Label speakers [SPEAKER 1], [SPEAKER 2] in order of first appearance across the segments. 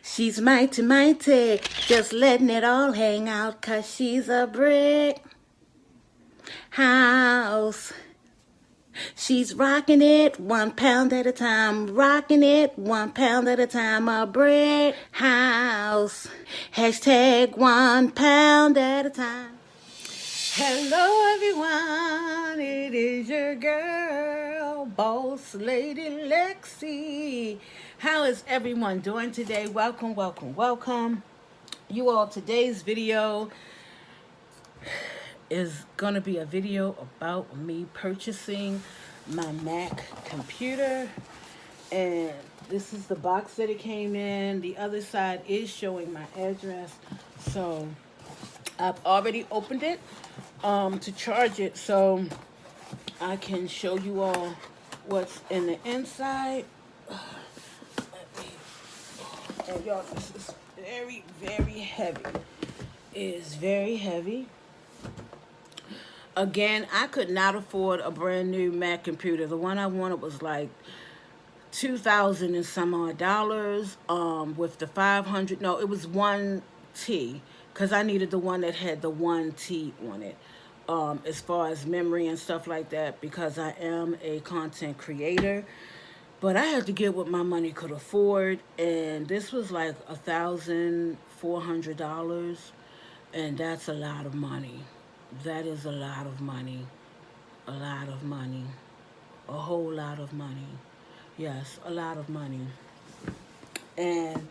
[SPEAKER 1] She's mighty, mighty, just letting it all hang out 'cause she's a brick house. She's rocking it 1 pound at a time, rocking it 1 pound at a time, a brick house. Hashtag 1 pound at a time. Hello everyone, it is your girl, Boss Lady Lexi. How is everyone doing today? Welcome, welcome, welcome. You all, today's video is gonna be a video about me purchasing my Mac computer. And this is the box that it came in. The other side is showing my address. So I've already opened it to charge it so I can show you all what's in the inside. And y'all, this is very, very heavy. It is very heavy. Again, I could not afford a brand new Mac computer. The one I wanted was like $2,000 and some odd dollars. With the 500, no, it was 1T, because I needed the one that had the 1T on it. As far as memory and stuff like that, because I am a content creator. But I had to get what my money could afford, and this was like $1,400, and that's a lot of money. That is a lot of money. A lot of money. A whole lot of money. Yes, a lot of money. And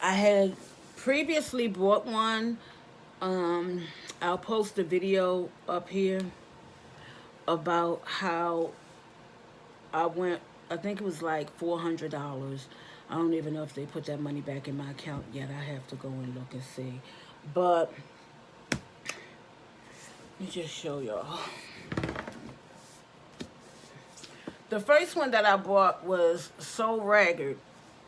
[SPEAKER 1] I had previously bought one. I'll post a video up here about how I went, I think it was like $400. I don't even know if they put that money back in my account yet. I have to go and look and see. But let me just show y'all. The first one that I bought was so ragged,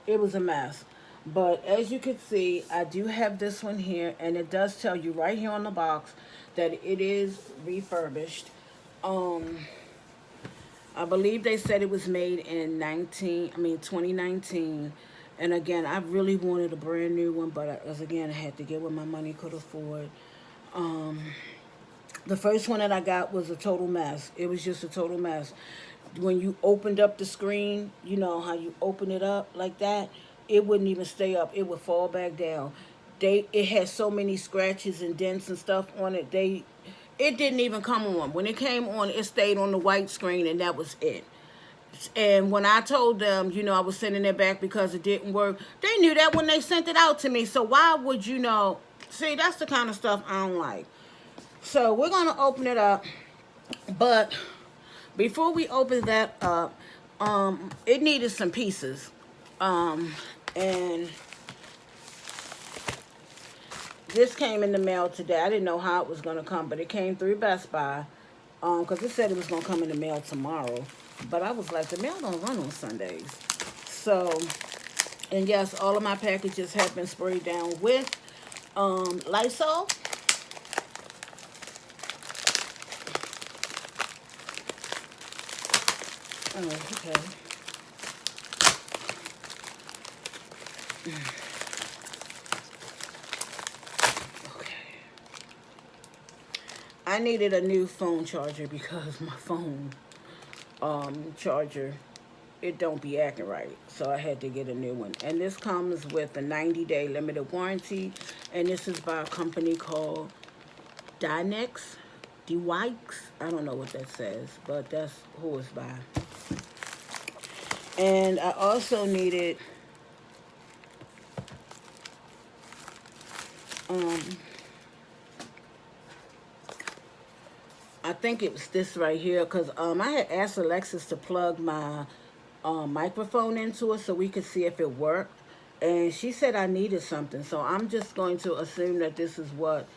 [SPEAKER 1] it was a mess. But as you can see, I do have this one here, and it does tell you right here on the box that it is refurbished. I believe they said it was made in 2019. And again, I really wanted a brand new one, but again, I had to get what my money could afford. The first one that I got was a total mess. It was just a total mess. When you opened up the screen, you know how you open it up like that, it wouldn't even stay up. It would fall back down. It had so many scratches and dents and stuff on it. It didn't even come on. When it came on, it stayed on the white screen, and that was it. And when I told them, I was sending it back because it didn't work, they knew that when they sent it out to me. So why would see, that's the kind of stuff I don't like. So we're going to open it up. But before we open that up, it needed some pieces. And this came in the mail today. I didn't know how it was going to come, but it came through Best Buy. Because it said it was going to come in the mail tomorrow. But I was like, the mail don't run on Sundays. So, and yes, all of my packages have been sprayed down with Lysol. Oh, okay. I needed a new phone charger because my phone charger, it don't be acting right. So I had to get a new one. And this comes with a 90-day limited warranty. And this is by a company called Dynex. I don't know what that says, but that's who it's by. And I also needed I think it was this right here, because I had asked Alexis to plug my microphone into it so we could see if it worked. And she said I needed something. So I'm just going to assume that this is what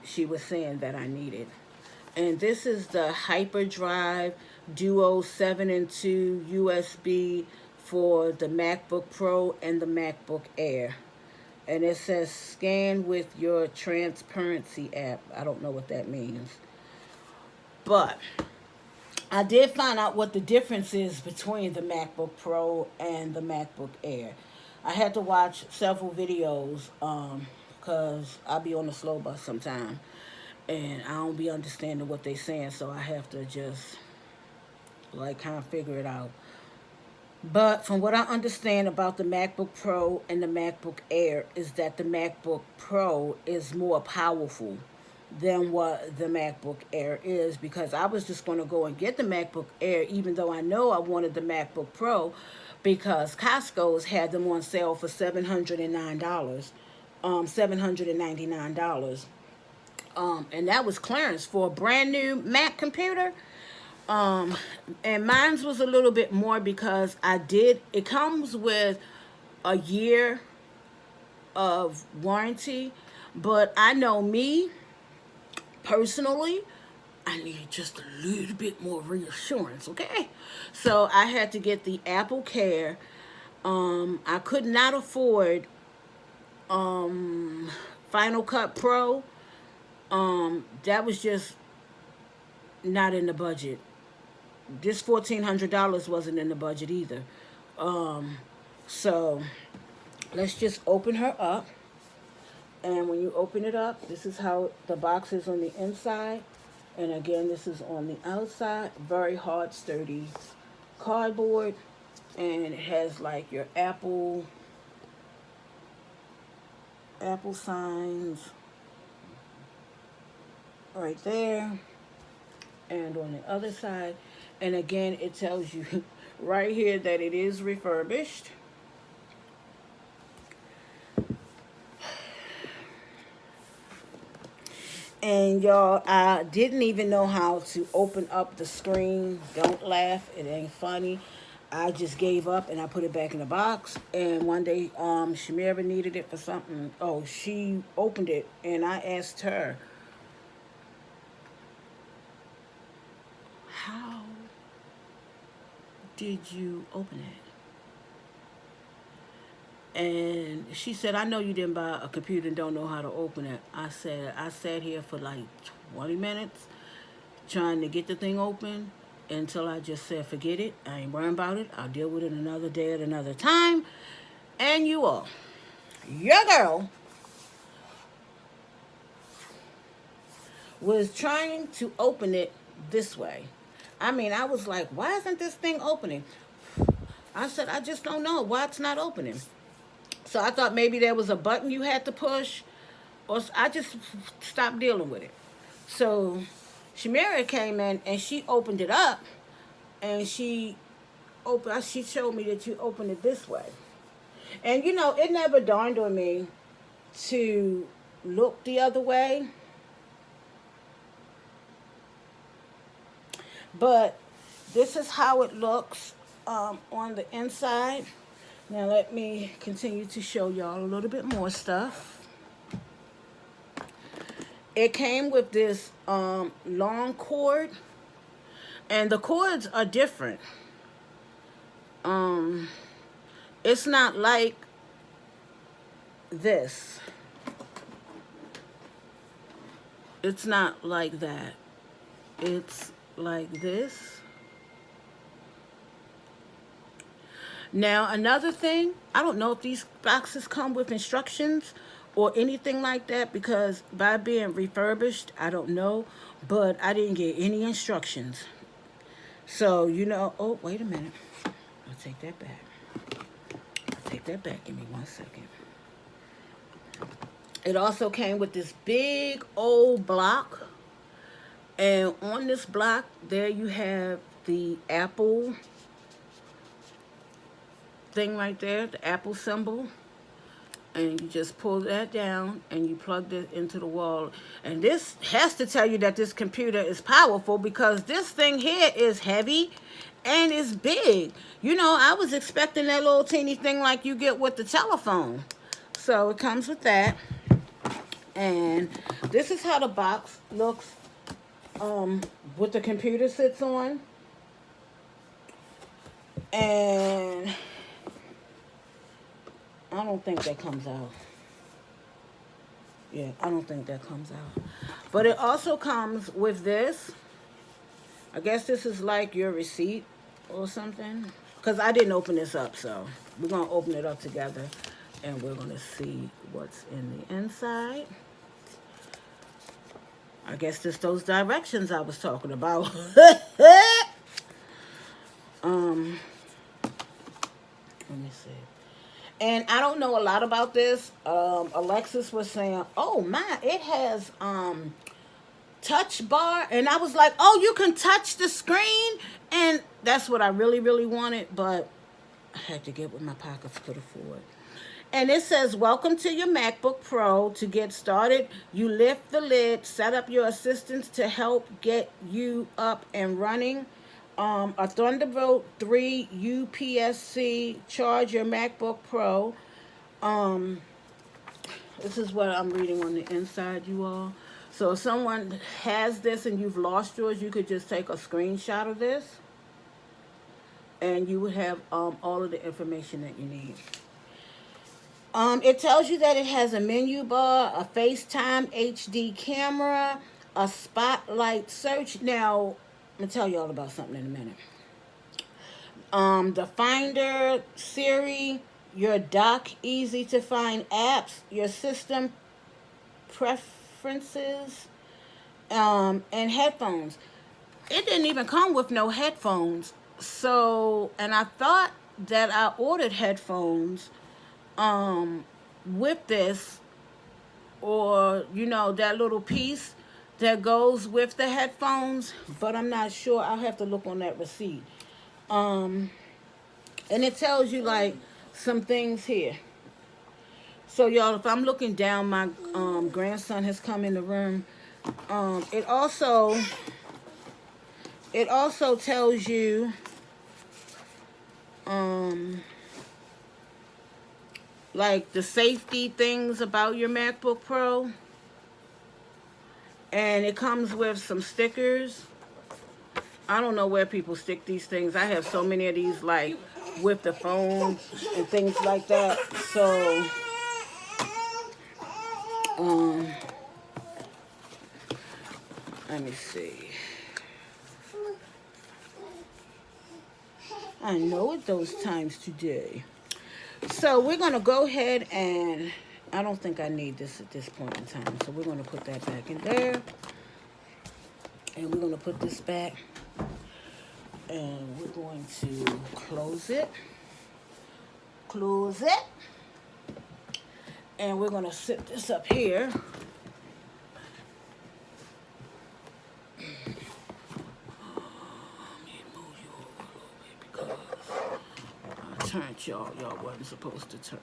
[SPEAKER 1] she was saying that I needed. And this is the Hyperdrive Duo 7 and 2 USB for the MacBook Pro and the MacBook Air. And it says scan with your transparency app. I don't know what that means. But I did find out what the difference is between the MacBook Pro and the MacBook Air. I had to watch several videos because I'll be on the slow bus sometime, and I don't be understanding what they saying, so I have to just like kind of figure it out. But from what I understand about the MacBook Pro and the MacBook Air is that the MacBook Pro is more powerful than what the MacBook Air is, because I was just going to go and get the MacBook Air even though I know I wanted the MacBook Pro because Costco's had them on sale for $709, $799. And that was clearance for a brand new Mac computer. Um, and mine's was a little bit more because it comes with a year of warranty, but I know me personally, I need just a little bit more reassurance, okay? So I had to get the Apple Care. I could not afford Final Cut Pro. That was just not in the budget. This $1,400 wasn't in the budget either. So let's just open her up. And when you open it up, this is how the box is on the inside. And again, this is on the outside. Very hard, sturdy cardboard. And it has like your Apple signs right there. And on the other side. And again, it tells you right here that it is refurbished. And y'all, I didn't even know how to open up the screen. Don't laugh, it ain't funny. I just gave up and I put it back in the box. And one day, Shamira needed it for something. Oh, she opened it and I asked her, how did you open it? And she said, I know you didn't buy a computer and don't know how to open it. I said, I sat here for like 20 minutes trying to get the thing open until I just said, forget it. I ain't worrying about it. I'll deal with it another day at another time. And you all, your girl was trying to open it this way. I mean, I was like, why isn't this thing opening? I said, I just don't know why it's not opening. So I thought maybe there was a button you had to push, or I just stopped dealing with it. So Shamira came in and she opened it up, and she showed me that you open it this way. And you know, it never dawned on me to look the other way. But this is how it looks on the inside. Now let me continue to show y'all a little bit more stuff. It came with this long cord, and the cords are different. It's not like this. It's not like that. It's like this. Now, another thing, I don't know if these boxes come with instructions or anything like that, because by being refurbished, I don't know, but I didn't get any instructions. So, you know, oh, wait a minute. I'll take that back. Give me 1 second. It also came with this big old block. And on this block, there you have the Apple thing right there, the Apple symbol. And you just pull that down and you plug it into the wall. And this has to tell you that this computer is powerful, because this thing here is heavy and it's big. You know, I was expecting that little teeny thing like you get with the telephone. So it comes with that. And this is how the box looks what the computer sits on. And I don't think that comes out. Yeah, I don't think that comes out. But it also comes with this. I guess this is like your receipt or something. because I didn't open this up, so we're going to open it up together, and we're going to see what's in the inside. I guess it's those directions I was talking about. Let me see. And I don't know a lot about this. Alexis was saying, "Oh my, it has touch bar," and I was like, "Oh, you can touch the screen," and that's what I really, really wanted, but I had to get what my pockets could afford. And it says, "Welcome to your MacBook Pro. To get started, you lift the lid, set up your assistants to help get you up and running. A Thunderbolt 3 UPS-C, charge your MacBook Pro." Um, this is what I'm reading on the inside, you all. So if someone has this and you've lost yours, you could just take a screenshot of this, and you would have all of the information that you need. It tells you that it has a menu bar, a FaceTime HD camera, a spotlight search. Now, I'm going to tell you all about something in a minute. The Finder, Siri, your dock, easy to find apps, your system preferences, and headphones. It didn't even come with no headphones. So, and I thought that I ordered headphones with this, or that little piece that goes with the headphones, but I'm not sure. I'll have to look on that receipt. And it tells you like some things here. So y'all, if I'm looking down, my grandson has come in the room. It also tells you like the safety things about your MacBook Pro. And it comes with some stickers. I don't know where people stick these things. I have so many of these, like with the phone and things like that. So, let me see. I know it those times today. So we're going to go ahead and, I don't think I need this at this point in time. So we're going to put that back in there. And we're going to put this back. And we're going to close it. Close it. And we're going to sit this up here. Turned y'all wasn't supposed to turn.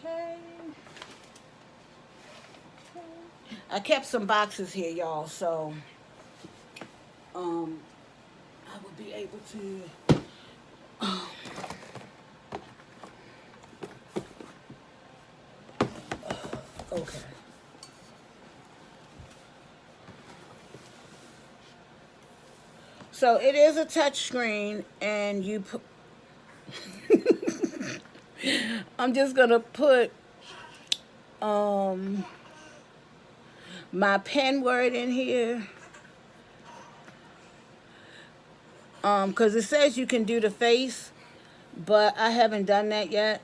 [SPEAKER 1] Okay. I kept some boxes here, y'all, so I would be able to okay. So it is a touch screen, and you put I'm just gonna put my pen word in here, because it says you can do the face, but I haven't done that yet.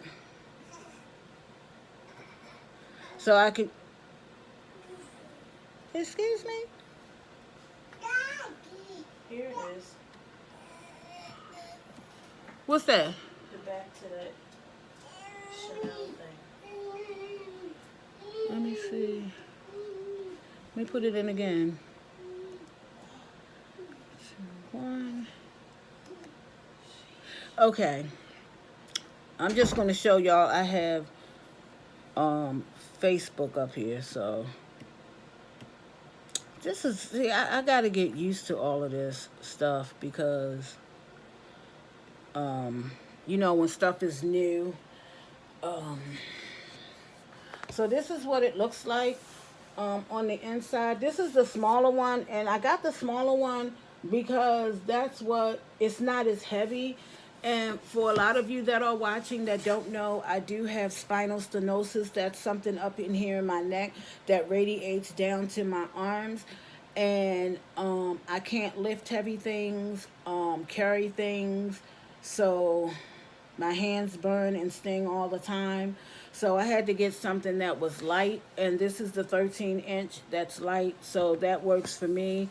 [SPEAKER 1] So I could, excuse me? Here it is. What's that? The back to that Chanel thing. Let me see. Let me put it in again. 2, 1. Okay. I'm just going to show y'all I have Facebook up here, so this is, see, I got to get used to all of this stuff because when stuff is new. So this is what it looks like on the inside. This is the smaller one, and I got the smaller one because it's not as heavy. And for a lot of you that are watching that don't know, I do have spinal stenosis. That's something up in here in my neck that radiates down to my arms. And I can't lift heavy things, carry things. So my hands burn and sting all the time. So I had to get something that was light, and this is the 13-inch that's light, so that works for me.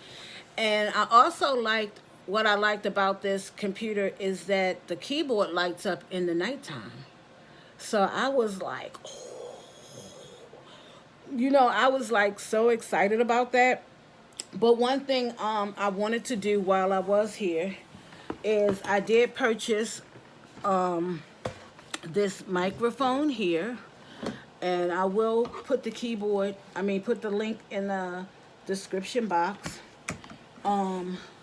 [SPEAKER 1] And I also liked, what I liked about this computer is that the keyboard lights up in the nighttime. So I was like, I was like so excited about that. But one thing I wanted to do while I was here is I did purchase this microphone here, and I will put the put the link in the description box,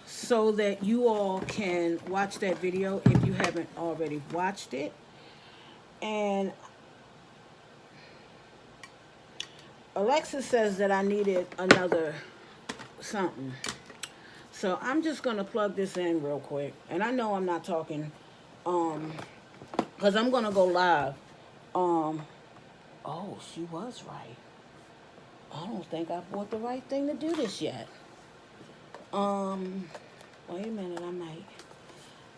[SPEAKER 1] so that you all can watch that video if you haven't already watched it. And Alexa says that I needed another something. So I'm just going to plug this in real quick. And I know I'm not talking, because I'm going to go live. Oh, she was right. I don't think I bought the right thing to do this yet. Wait a minute,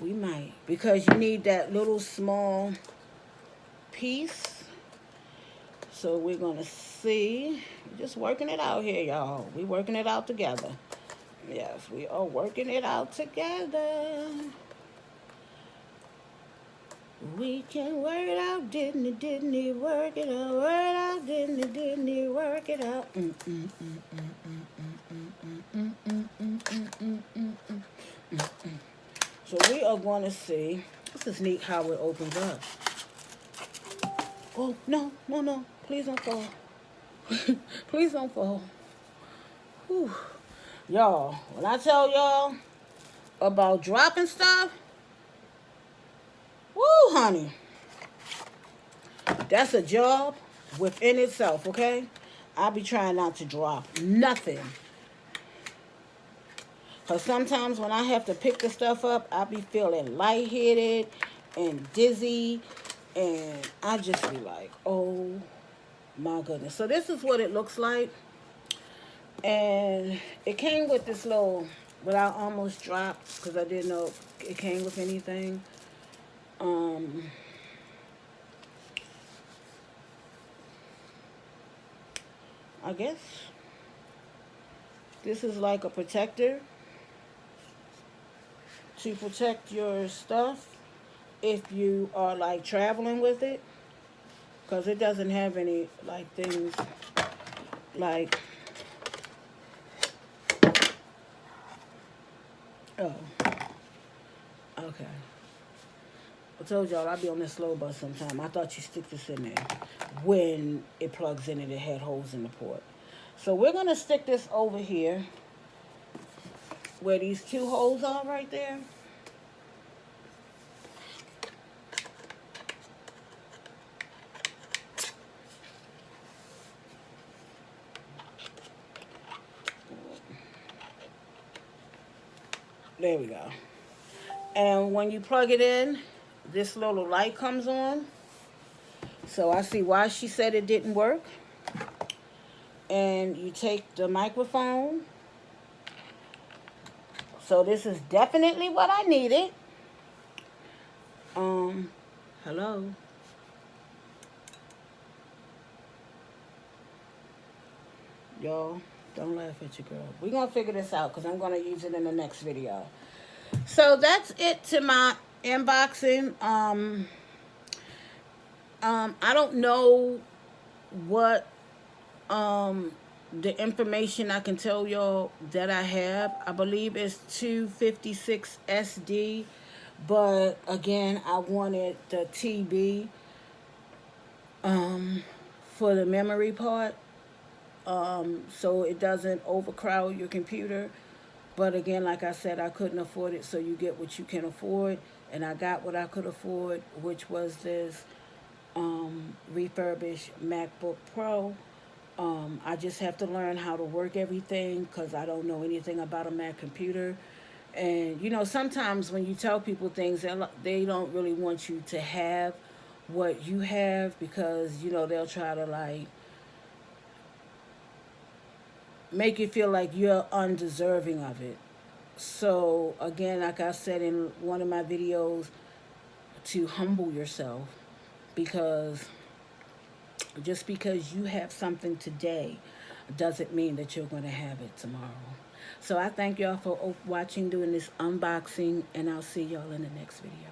[SPEAKER 1] we might. Because you need that little small piece. So we're going to see. We're just working it out here, y'all. We're working it out together. Yes, we are working it out together. We can work it out, didn't he work it out, work it out, didn't he work it out. So we are going to see. This is neat how it opens up. Oh, no, please don't fall. Please don't fall. Whew. Y'all, when I tell y'all about dropping stuff, woo, honey, that's a job within itself, okay? I be trying not to drop nothing. Because sometimes when I have to pick the stuff up, I be feeling lightheaded and dizzy. And I just be like, oh my goodness. So this is what it looks like. And it came with this little, but I almost dropped because I didn't know it came with anything. I guess this is like a protector to protect your stuff if you are like traveling with it, because it doesn't have any like things like, oh, okay. I told y'all I'll be on this slow bus sometime. I thought you stick this in there. When it plugs in, it had holes in the port. So we're going to stick this over here where these two holes are right there. There we go. And when you plug it in, this little light comes on. So I see why she said it didn't work. And you take the microphone. So this is definitely what I needed. Hello. Y'all, don't laugh at your girl. We're going to figure this out because I'm going to use it in the next video. So that's it to my unboxing. I don't know what the information I can tell y'all that I have. I believe it's 256 SD, but again, I wanted the TB for the memory part, so it doesn't overcrowd your computer. But again, like I said, I couldn't afford it, so you get what you can afford. And I got what I could afford, which was this refurbished MacBook Pro. I just have to learn how to work everything because I don't know anything about a Mac computer. And, sometimes when you tell people things, they don't really want you to have what you have because, they'll try to, like, make you feel like you're undeserving of it. So again, like I said in one of my videos, to humble yourself, because just because you have something today doesn't mean that you're going to have it tomorrow. So I thank y'all for watching, doing this unboxing, and I'll see y'all in the next video.